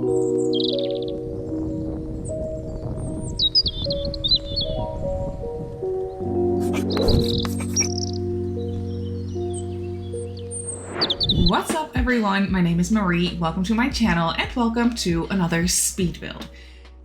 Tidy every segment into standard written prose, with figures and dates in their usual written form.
What's up everyone, my name is Marie, welcome to my channel and welcome to another speed build.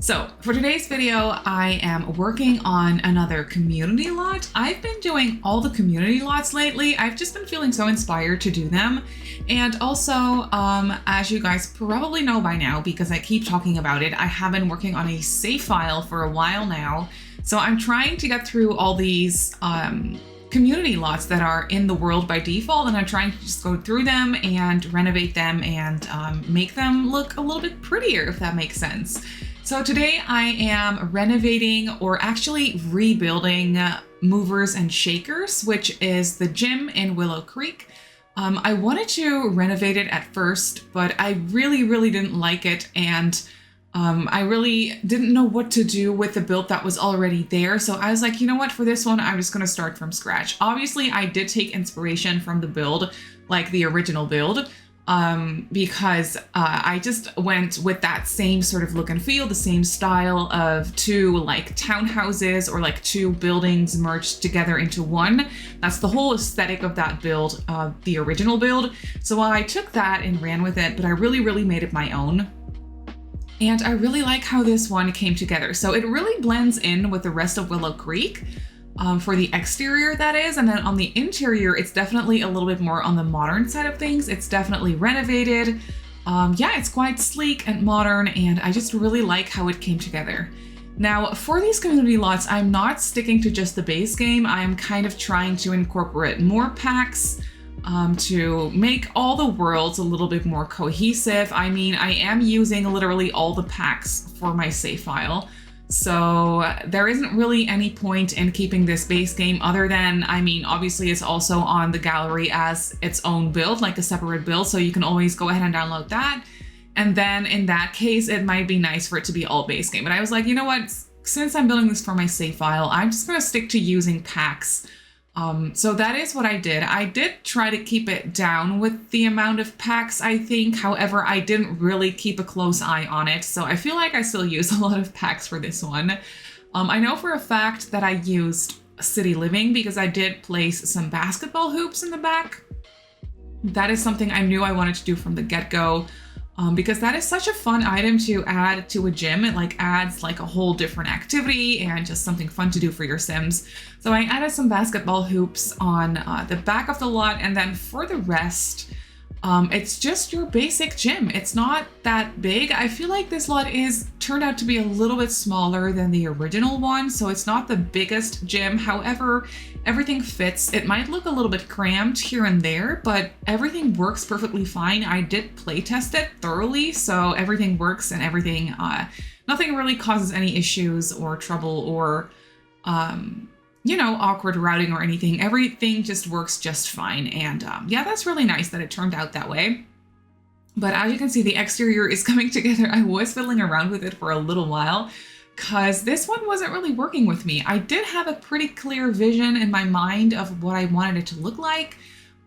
So for today's video, I am working on another community lot. I've been doing all the community lots lately. I've just been feeling so inspired to do them. And also, as you guys probably know by now, because I keep talking about it, I have been working on a save file for a while now. So I'm trying to get through all these community lots that are in the world by default, and I'm trying to just go through them and renovate them and make them look a little bit prettier, if that makes sense. So today I am renovating, or actually rebuilding, Movers and Shakers, which is the gym in Willow Creek. I wanted to renovate it at first, but I really didn't like it, and I really didn't know what to do with the build that was already there. So I was like, you know what, for this one, I'm just going to start from scratch. Obviously, I did take inspiration from the build, like the original build, because I just went with that same sort of look and feel, the same style of two like townhouses or like two buildings merged together into one. That's the whole aesthetic of that build, the original build. So I took that and ran with it, but I really made it my own. And I really like how this one came together. So it really blends in with the rest of Willow Creek for the exterior, that is. And then on the interior, it's definitely a little bit more on the modern side of things. It's definitely renovated. Yeah, it's quite sleek and modern, and I just really like how it came together. Now, for these community lots, I'm not sticking to just the base game. I'm kind of trying to incorporate more packs, to make all the worlds a little bit more cohesive. I mean, I am using literally all the packs for my save file. So there isn't really any point in keeping this base game other than, I mean, obviously it's also on the gallery as its own build, like a separate build. So you can always go ahead and download that. And then in that case, it might be nice for it to be all base game. But I was like, you know what, since I'm building this for my save file, I'm just going to stick to using packs. So that is what I did. I did try to keep it down with the amount of packs, I think. However, I didn't really keep a close eye on it. So I feel like I still use a lot of packs for this one. I know for a fact that I used City Living because I did place some basketball hoops in the back. That is something I knew I wanted to do from the get-go. Because that is such a fun item to add to a gym. It like adds like a whole different activity and just something fun to do for your Sims. So I added some basketball hoops on the back of the lot, and then for the rest, it's just your basic gym. It's not that big. I feel like this lot turned out to be a little bit smaller than the original one, so it's not the biggest gym. However, everything fits. It might look a little bit cramped here and there, but everything works perfectly fine. I did play test it thoroughly, so everything works and everything, nothing really causes any issues or trouble or, you know, awkward routing or anything. Everything just works just fine. And yeah, that's really nice that it turned out that way. But as you can see, the exterior is coming together. I was fiddling around with it for a little while because this one wasn't really working with me. I did have a pretty clear vision in my mind of what I wanted it to look like,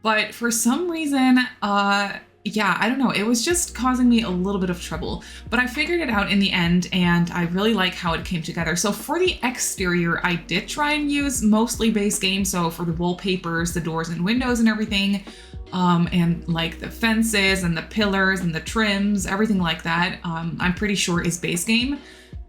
but for some reason, yeah, I don't know. It was just causing me a little bit of trouble, but I figured it out in the end, and I really like how it came together. So for the exterior, I did try and use mostly base game. So for the wallpapers, the doors and windows and everything, and like the fences and the pillars and the trims, everything like that, I'm pretty sure is base game.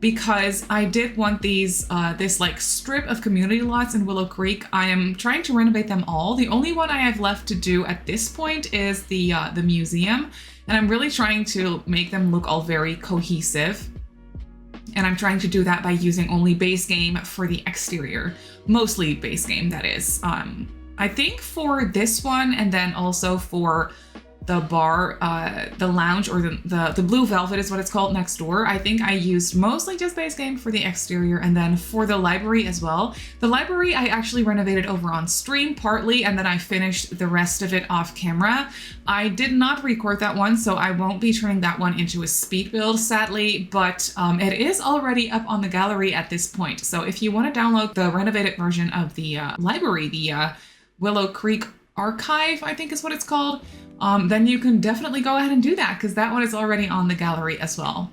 Because I did want these, this like strip of community lots in Willow Creek. I am trying to renovate them all. The only one I have left to do at this point is the museum. And I'm really trying to make them look all very cohesive. And I'm trying to do that by using only base game for the exterior. Mostly base game, that is. I think for this one, and then also for the bar, the lounge, or the blue velvet is what it's called next door. I think I used mostly just base game for the exterior, and then for the library as well. The library I actually renovated over on stream partly, and then I finished the rest of it off camera. I did not record that one, so I won't be turning that one into a speed build, sadly, but it is already up on the gallery at this point. So if you want to download the renovated version of the library, the Willow Creek Archive, I think is what it's called, then you can definitely go ahead and do that because that one is already on the gallery as well.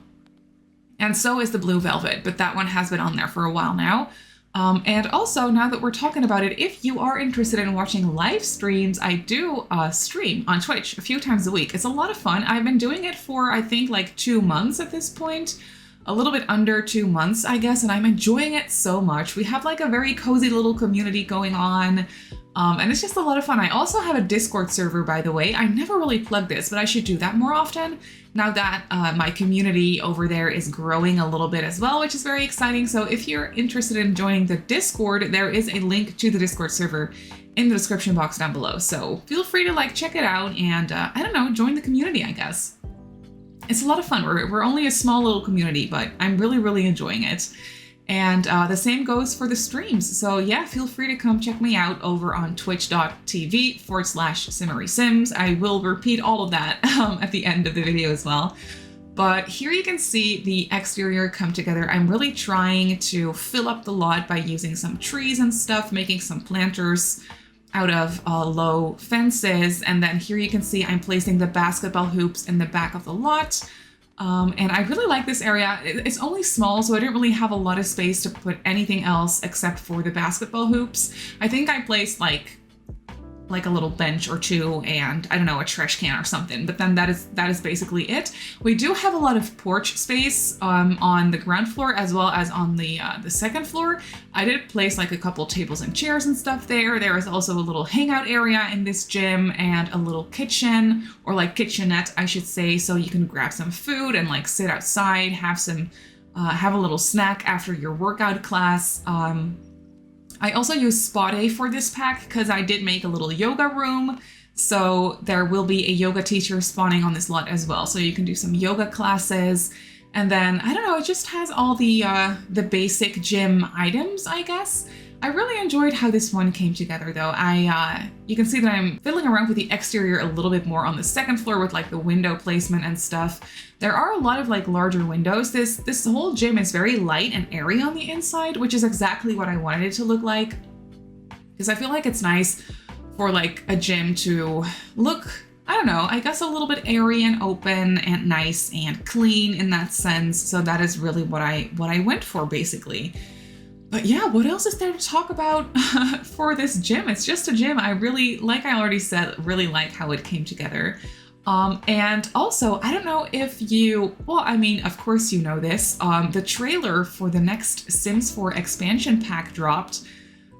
And so is the blue velvet, but that one has been on there for a while now. And also, now that we're talking about it, if you are interested in watching live streams, I do stream on Twitch a few times a week. It's a lot of fun. I've been doing it for, I think, like 2 months at this point. A little bit under 2 months, I guess, and I'm enjoying it so much. We have like a very cozy little community going on, and it's just a lot of fun. I also have a Discord server, by the way. I never really plugged this, but I should do that more often now that my community over there is growing a little bit as well, which is very exciting. So if you're interested in joining the Discord, there is a link to the Discord server in the description box down below. So feel free to like check it out and I don't know, join the community, I guess. It's a lot of fun. We're only a small little community, but I'm really enjoying it. And the same goes for the streams. So yeah, feel free to come check me out over on twitch.tv/SimmarySims. I will repeat all of that at the end of the video as well. But here you can see the exterior come together. I'm really trying to fill up the lot by using some trees and stuff, making some planters out of low fences. And then here you can see I'm placing the basketball hoops in the back of the lot. And I really like this area. It's only small, so I didn't really have a lot of space to put anything else except for the basketball hoops. I think I placed like a little bench or two and I don't know, a trash can or something, but then that is basically it. We do have a lot of porch space on the ground floor as well as on the second floor. I did place like a couple tables and chairs and stuff there. There is also a little hangout area in this gym and a little kitchen, or like kitchenette, I should say, so you can grab some food and like sit outside, have a little snack after your workout class. I also use Spot A for this pack because I did make a little yoga room. So there will be a yoga teacher spawning on this lot as well. So you can do some yoga classes. And then, I don't know, it just has all the basic gym items, I guess. I really enjoyed how this one came together though. You can see that I'm fiddling around with the exterior a little bit more on the second floor with like the window placement and stuff. There are a lot of like larger windows. This whole gym is very light and airy on the inside, which is exactly what I wanted it to look like. Because I feel like it's nice for like a gym to look, I don't know, I guess a little bit airy and open and nice and clean in that sense. So that is really what I went for basically. But yeah, what else is there to talk about for this gym? It's just a gym. I really, like I already said, really like how it came together. And also, I don't know if you, well, I mean, of course you know this, the trailer for the next Sims 4 expansion pack dropped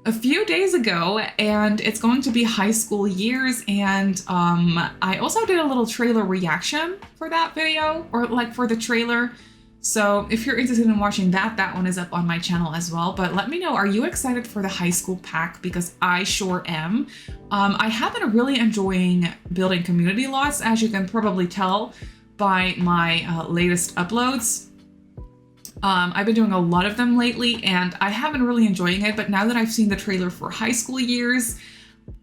a few days ago, and it's going to be high school years. And I also did a little trailer reaction for that video, or like for the trailer. So if you're interested in watching that, that one is up on my channel as well. But let me know, are you excited for the high school pack? Because I sure am. I have been really enjoying building community lots, as you can probably tell by my latest uploads. I've been doing a lot of them lately and I have been really enjoying it. But now that I've seen the trailer for high school years,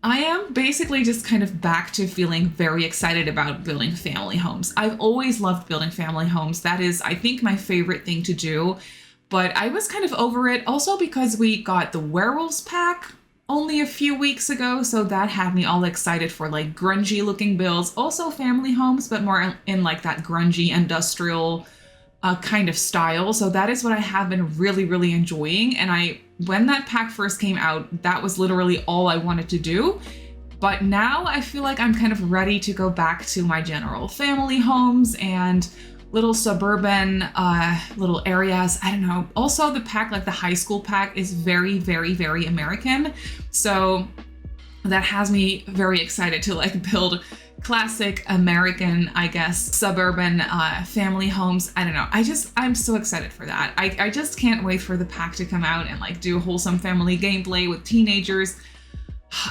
I am basically just kind of back to feeling very excited about building family homes. I've always loved building family homes. That is, I think, my favorite thing to do. But I was kind of over it also because we got the werewolves pack only a few weeks ago. So that had me all excited for like grungy looking builds, also family homes, but more in like that grungy industrial kind of style. So that is what I have been really enjoying. And when that pack first came out, that was literally all I wanted to do. But now I feel like I'm kind of ready to go back to my general family homes and little suburban little areas. I don't know. Also the pack, like the high school pack, is very American. So that has me very excited to like build classic American, I guess, suburban family homes. I don't know. I'm so excited for that. I just can't wait for the pack to come out and like do wholesome family gameplay with teenagers.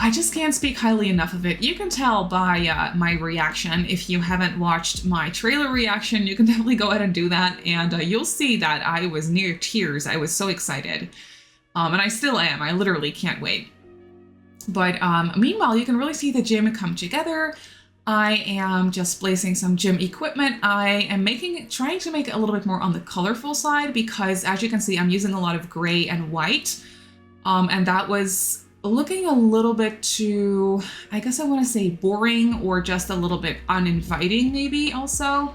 I just can't speak highly enough of it. You can tell by my reaction. If you haven't watched my trailer reaction, you can definitely go ahead and do that. And you'll see that I was near tears. I was so excited. And I still am. I literally can't wait. But meanwhile, you can really see the gym come together. I am just placing some gym equipment. I am trying to make it a little bit more on the colorful side because, as you can see, I'm using a lot of gray and white. And that was looking a little bit too, I guess I want to say boring, or just a little bit uninviting maybe also.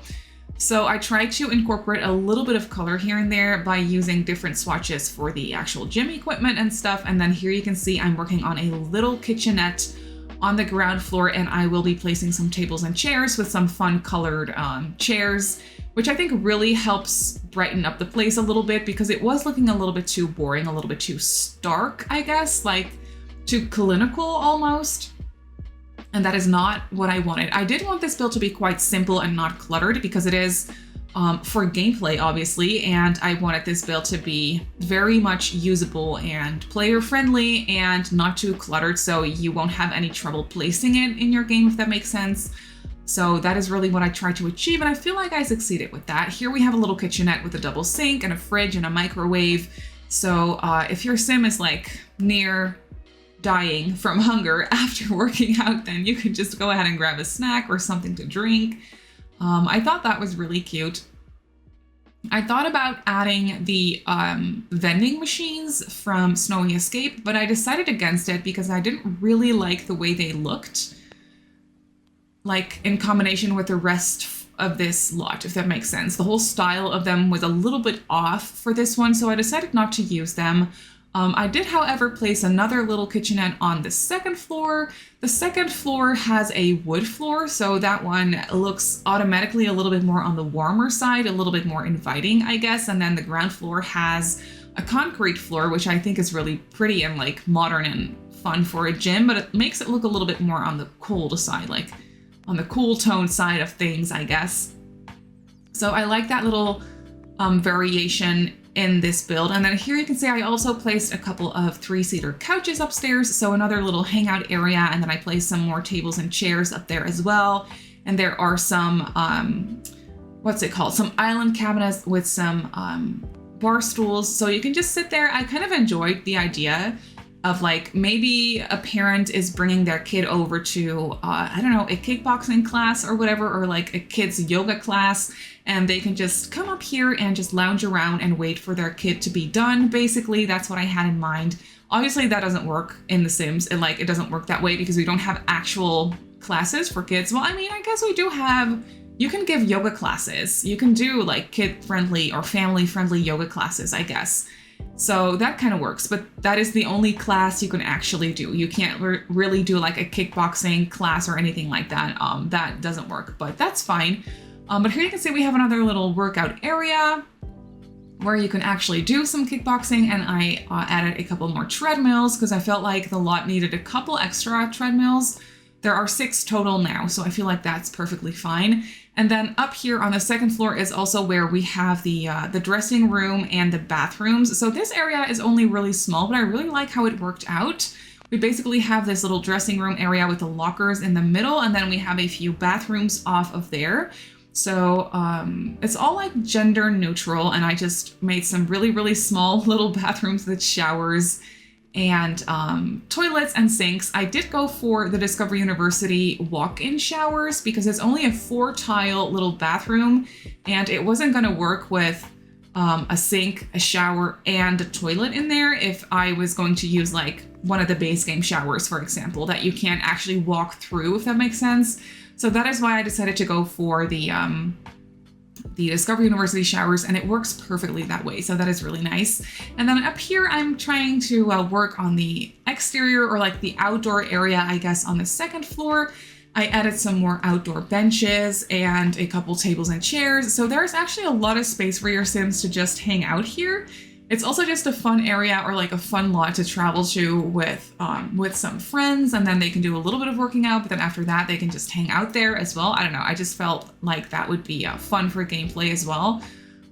So I tried to incorporate a little bit of color here and there by using different swatches for the actual gym equipment and stuff. And then here you can see I'm working on a little kitchenette on the ground floor, and I will be placing some tables and chairs with some fun colored chairs, which I think really helps brighten up the place a little bit, because it was looking a little bit too boring, a little bit too stark, I guess, like too clinical almost. And that is not what I wanted. I did want this build to be quite simple and not cluttered, because it is for gameplay, obviously, and I wanted this build to be very much usable and player friendly and not too cluttered, so you won't have any trouble placing it in your game, if that makes sense. So that is really what I tried to achieve, and I feel like I succeeded with that. Here we have a little kitchenette with a double sink and a fridge and a microwave. So if your sim is like near dying from hunger after working out, then you could just go ahead and grab a snack or something to drink. I thought that was really cute. I thought about adding the vending machines from Snowy Escape, but I decided against it because I didn't really like the way they looked, like in combination with the rest of this lot, if that makes sense. The whole style of them was a little bit off for this one, so I decided not to use them. I did, however, place another little kitchenette on the second floor. The second floor has a wood floor, so that one looks automatically a little bit more on the warmer side, a little bit more inviting, I guess. And then the ground floor has a concrete floor, which I think is really pretty and like modern and fun for a gym, but it makes it look a little bit more on the cold side, like on the cool tone side of things, I guess. So I like that little variation in this build. And then here you can see I also placed a couple of 3-seater couches upstairs, so another little hangout area, and then I placed some more tables and chairs up there as well. And there are some what's it called, some island cabinets with some bar stools, so you can just sit there. I kind of enjoyed the idea of like maybe a parent is bringing their kid over to I don't know, a kickboxing class or whatever, or like a kid's yoga class, and they can just come up here and just lounge around and wait for their kid to be done. Basically, that's what I had in mind. Obviously, that doesn't work in The Sims, and like it doesn't work that way because we don't have actual classes for kids. Well, I mean, I guess we do have, you can give yoga classes. You can do like kid-friendly or family-friendly yoga classes, I guess. So that kind of works, but that is the only class you can actually do. You can't really do like a kickboxing class or anything like that. That doesn't work, but that's fine. But here you can see we have another little workout area where you can actually do some kickboxing, and I added a couple more treadmills because I felt like the lot needed a couple extra treadmills. There are 6 total now, so I feel like that's perfectly fine. And then up here on the second floor is also where we have the dressing room and the bathrooms. So this area is only really small, but I really like how it worked out. We basically have this little dressing room area with the lockers in the middle, and then we have a few bathrooms off of there. So it's all like gender neutral, and I just made some really, really small little bathrooms with showers and toilets and sinks. I did go for the Discovery University walk-in showers because it's only a 4-tile little bathroom, and it wasn't going to work with a sink, a shower, and a toilet in there if I was going to use like one of the base game showers, for example, that you can't actually walk through, if that makes sense. So that is why I decided to go for the Discovery University showers, and it works perfectly that way. So that is really nice. And then up here, I'm trying to work on the exterior, or like the outdoor area, I guess, on the second floor. I added some more outdoor benches and a couple tables and chairs. So there's actually a lot of space for your Sims to just hang out here. It's also just a fun area, or like a fun lot to travel to with some friends, and then they can do a little bit of working out, but then after that they can just hang out there as well. I don't know, I just felt like that would be fun for gameplay as well.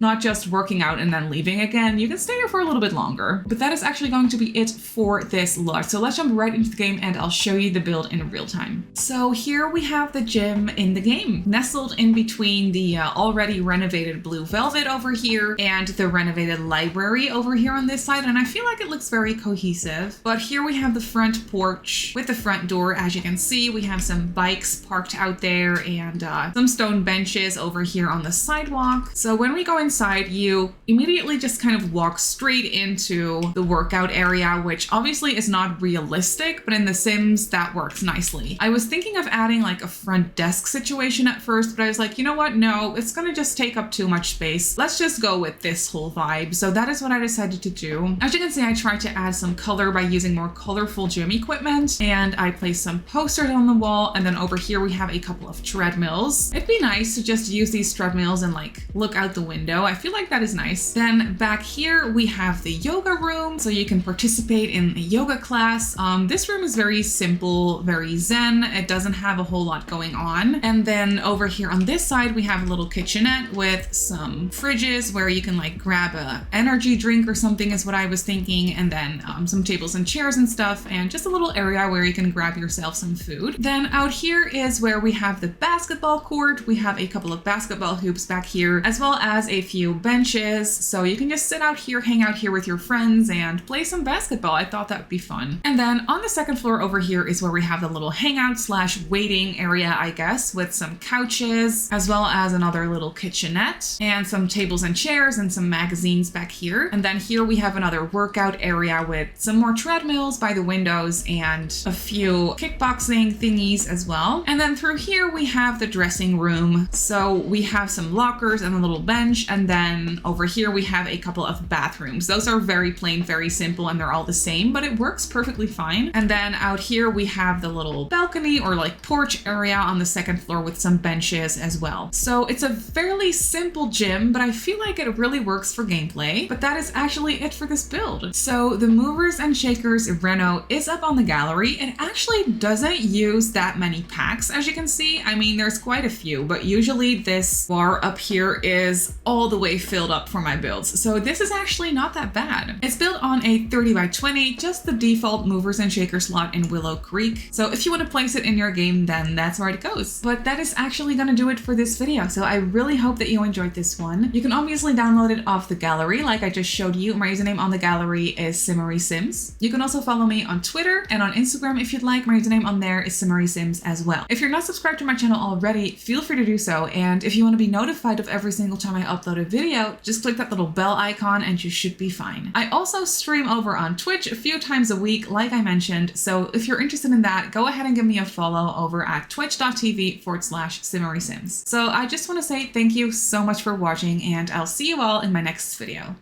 Not just working out and then leaving again. You can stay here for a little bit longer. But that is actually going to be it for this lot. So let's jump right into the game and I'll show you the build in real time. So here we have the gym in the game, nestled in between the already renovated Blue Velvet over here and the renovated library over here on this side. And I feel like it looks very cohesive. But here we have the front porch with the front door. As you can see, we have some bikes parked out there and some stone benches over here on the sidewalk. So when we go inside, you immediately just kind of walk straight into the workout area, which obviously is not realistic, but in The Sims that works nicely. I was thinking of adding like a front desk situation at first, but I was like, you know what? No, it's gonna just take up too much space. Let's just go with this whole vibe. So that is what I decided to do. As you can see, I tried to add some color by using more colorful gym equipment, and I placed some posters on the wall, and then over here we have a couple of treadmills. It'd be nice to just use these treadmills and like look out the window. I feel like that is nice. Then back here we have the yoga room, so you can participate in a yoga class. This room is very simple, very zen. It doesn't have a whole lot going on. And then over here on this side we have a little kitchenette with some fridges where you can like grab a energy drink or something is what I was thinking, and then some tables and chairs and stuff, and just a little area where you can grab yourself some food. Then out here is where we have the basketball court. We have a couple of basketball hoops back here, as well as a few benches, so you can just sit out here, hang out here with your friends and play some basketball. I thought that would be fun. And then on the second floor over here is where we have the little hangout slash waiting area, I guess, with some couches, as well as another little kitchenette and some tables and chairs and some magazines back here. And then here we have another workout area with some more treadmills by the windows and a few kickboxing thingies as well. And then through here we have the dressing room. So we have some lockers and a little bench, and then over here we have a couple of bathrooms. Those are very plain, very simple, and they're all the same, but it works perfectly fine. And then out here we have the little balcony or like porch area on the second floor with some benches as well. So it's a fairly simple gym, but I feel like it really works for gameplay. But that is actually it for this build. So the movers and shakers reno is up on the gallery. It actually doesn't use that many packs, as you can see. I mean, there's quite a few, but usually this bar up here is all the way filled up for my builds. So this is actually not that bad. It's built on a 30 by 20, just the default movers and shakers slot in Willow Creek. So if you want to place it in your game, then that's where it goes. But that is actually going to do it for this video. So I really hope that you enjoyed this one. You can obviously download it off the gallery like I just showed you. My username on the gallery is Simmary Sims. You can also follow me on Twitter and on Instagram if you'd like. My username on there is Simmary Sims as well. If you're not subscribed to my channel already, feel free to do so. And if you want to be notified of every single time I upload a video, just click that little bell icon and you should be fine. I also stream over on Twitch a few times a week, like I mentioned. So if you're interested in that, go ahead and give me a follow over at twitch.tv/Simmary Sims. So I just want to say thank you so much for watching, and I'll see you all in my next video.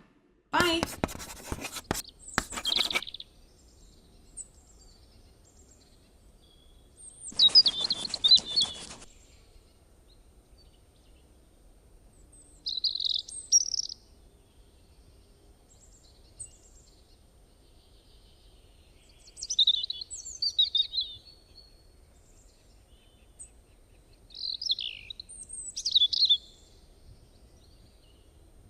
Bye!